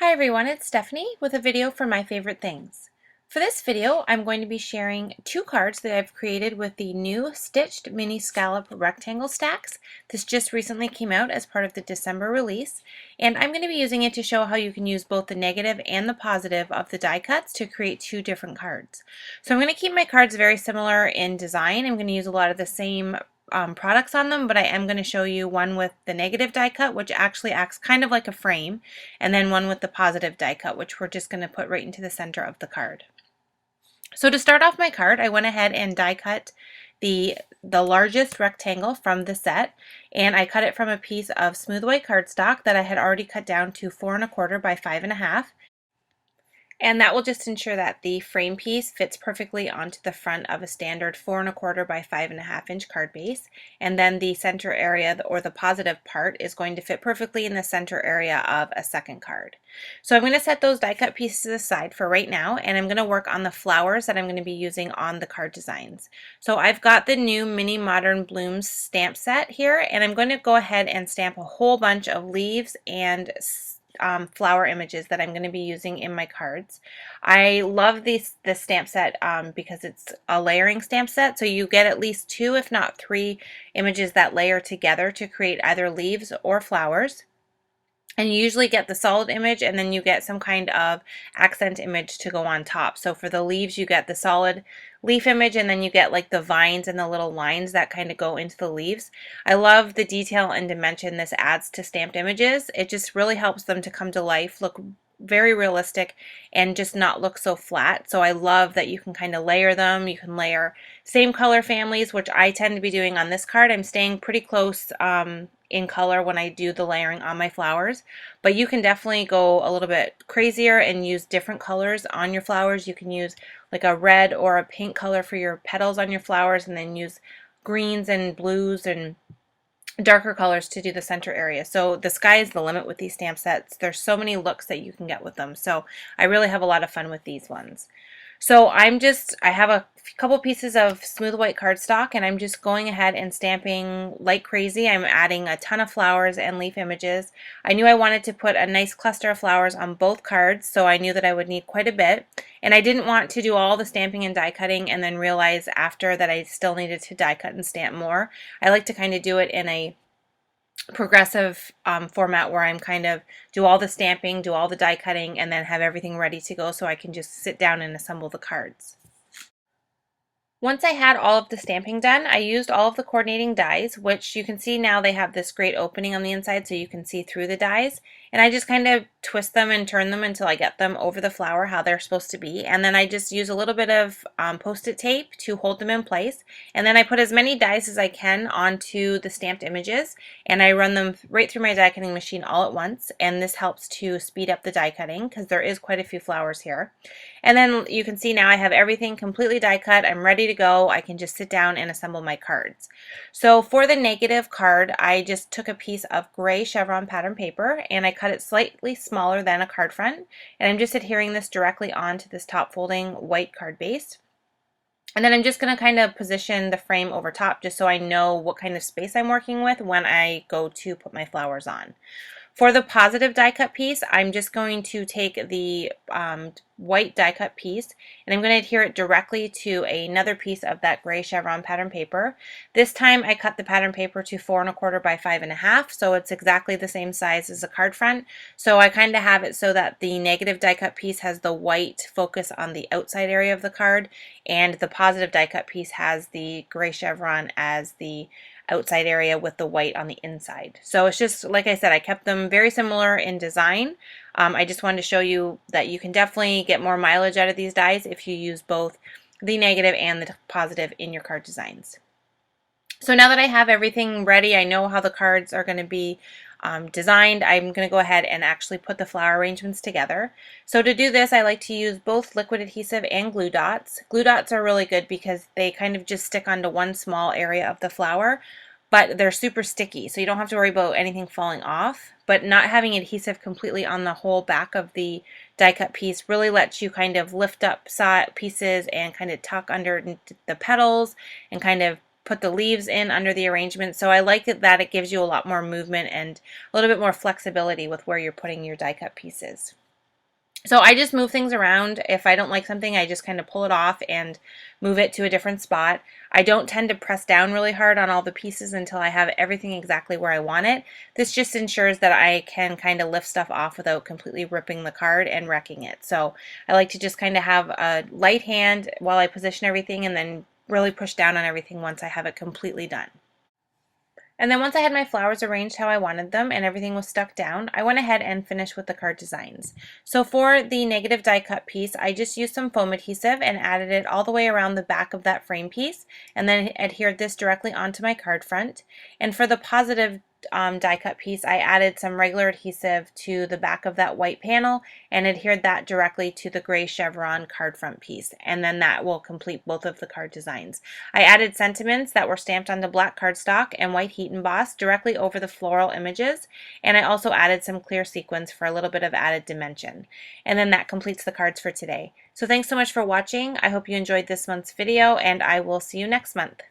Hi everyone, it's Stephanie with a video for My Favorite Things. For this video, I'm going to be sharing two cards that I've created with the new stitched mini scallop rectangle stacks. This just recently came out as part of the December release, and I'm going to be using it to show how you can use both the negative and the positive of the die cuts to create two different cards. So I'm going to keep my cards very similar in design. I'm going to use a lot of the same products on them, but I am going to show you one with the negative die cut, which actually acts kind of like a frame, and then one with the positive die cut, which we're just going to put right into the center of the card. So to start off my card, I went ahead and die cut the largest rectangle from the set, and I cut it from a piece of smooth white cardstock that I had already cut down to 4 1/4 by 5 1/2. And that will just ensure that the frame piece fits perfectly onto the front of a standard 4 1/4 by 5 1/2 inch card base. And then the center area, or the positive part, is going to fit perfectly in the center area of a second card. So I'm going to set those die cut pieces aside for right now, and I'm going to work on the flowers that I'm going to be using on the card designs. So I've got the new Mini Modern Blooms stamp set here, and I'm going to go ahead and stamp a whole bunch of leaves and flower images that I'm going to be using in my cards. I love this stamp set because it's a layering stamp set, so you get at least 2 if not 3 images that layer together to create either leaves or flowers. And you usually get the solid image, and then you get some kind of accent image to go on top. So for the leaves, you get the solid leaf image, and then you get like the vines and the little lines that kind of go into the leaves. I love the detail and dimension this adds to stamped images. It just really helps them to come to life, look very realistic, and just not look so flat. So I love that you can kind of layer them. You can layer same color families, which I tend to be doing on this card. I'm staying pretty close in color when I do the layering on my flowers, but you can definitely go a little bit crazier and use different colors on your flowers. You can use like a red or a pink color for your petals on your flowers, and then use greens and blues and darker colors to do the center area. So the sky is the limit with these stamp sets. There's so many looks that you can get with them. So I really have a lot of fun with these ones. So I have a couple pieces of smooth white cardstock, and I'm just going ahead and stamping like crazy. I'm adding a ton of flowers and leaf images. I knew I wanted to put a nice cluster of flowers on both cards, so I knew that I would need quite a bit. And I didn't want to do all the stamping and die cutting and then realize after that I still needed to die cut and stamp more. I like to kind of do it in a progressive format where I'm kind of do all the stamping, do all the die cutting, and then have everything ready to go so I can just sit down and assemble the cards. Once I had all of the stamping done, I used all of the coordinating dies, which you can see now they have this great opening on the inside so you can see through the dies. And I just kind of twist them and turn them until I get them over the flower how they're supposed to be. And then I just use a little bit of Post-it tape to hold them in place. And then I put as many dies as I can onto the stamped images, and I run them right through my die cutting machine all at once. And this helps to speed up the die cutting because there is quite a few flowers here. And then you can see now I have everything completely die cut. I'm ready to go. I can just sit down and assemble my cards. So for the negative card, I just took a piece of gray chevron pattern paper and I cut it slightly smaller than a card front. And I'm just adhering this directly onto this top folding white card base. And then I'm just going to kind of position the frame over top just so I know what kind of space I'm working with when I go to put my flowers on. For the positive die cut piece, I'm just going to take the white die cut piece and I'm going to adhere it directly to another piece of that gray chevron pattern paper. This time I cut the pattern paper to 4 1/4 by 5 1/2, so it's exactly the same size as a card front. So I kind of have it so that the negative die cut piece has the white focus on the outside area of the card, and the positive die cut piece has the gray chevron as the outside area with the white on the inside. So it's just, like I said, I kept them very similar in design. I just wanted to show you that you can definitely get more mileage out of these dies if you use both the negative and the positive in your card designs. So now that I have everything ready, I know how the cards are going to be designed, I'm going to go ahead and actually put the flower arrangements together. So to do this, I like to use both liquid adhesive and glue dots. Glue dots are really good because they kind of just stick onto one small area of the flower, but they're super sticky, so you don't have to worry about anything falling off. But not having adhesive completely on the whole back of the die cut piece really lets you kind of lift up side pieces and kind of tuck under the petals and kind of put the leaves in under the arrangement. So I like it that it gives you a lot more movement and a little bit more flexibility with where you're putting your die cut pieces. So I just move things around. If I don't like something, I just kind of pull it off and move it to a different spot. I don't tend to press down really hard on all the pieces until I have everything exactly where I want it. This just ensures that I can kind of lift stuff off without completely ripping the card and wrecking it. So I like to just kind of have a light hand while I position everything and then really push down on everything once I have it completely done. And then once I had my flowers arranged how I wanted them and everything was stuck down, I went ahead and finished with the card designs. So for the negative die cut piece, I just used some foam adhesive and added it all the way around the back of that frame piece, and then adhered this directly onto my card front. And for the positive die cut piece, I added some regular adhesive to the back of that white panel and adhered that directly to the gray chevron card front piece, and then that will complete both of the card designs. I added sentiments that were stamped onto black cardstock and white heat embossed directly over the floral images, and I also added some clear sequins for a little bit of added dimension. And then that completes the cards for today. So thanks so much for watching. I hope you enjoyed this month's video, and I will see you next month.